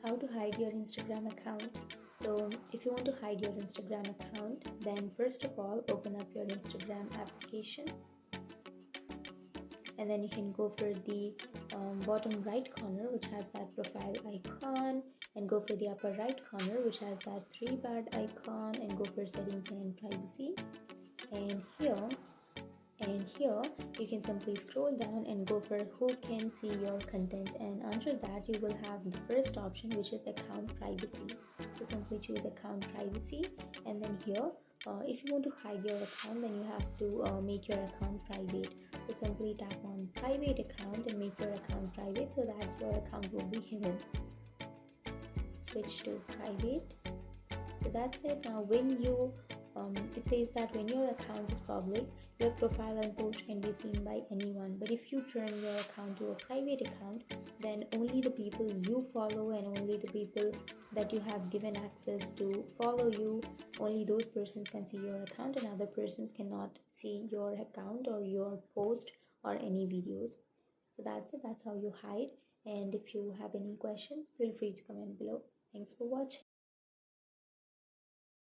How to hide your Instagram account. So if you want to hide your Instagram account, then first of all open up your Instagram application, and then you can go for the bottom right corner which has that profile icon, and go for the upper right corner which has that three bar icon, and go for settings and privacy. And here you can simply scroll down and go for who can see your content, and under that you will have the first option which is account privacy. So simply choose account privacy, and then here if you want to hide your account, then you have to make your account private. So simply tap on private account and make your account private so that your account will be hidden. Switch to private. So that's it. Now when you it says that when your account is public, your profile and post can be seen by anyone. But if you turn your account to a private account, then only the people you follow and only the people that you have given access to follow you, only those persons can see your account, and other persons cannot see your account or your post or any videos. So that's it. That's how you hide. And if you have any questions, feel free to comment below. Thanks for watching.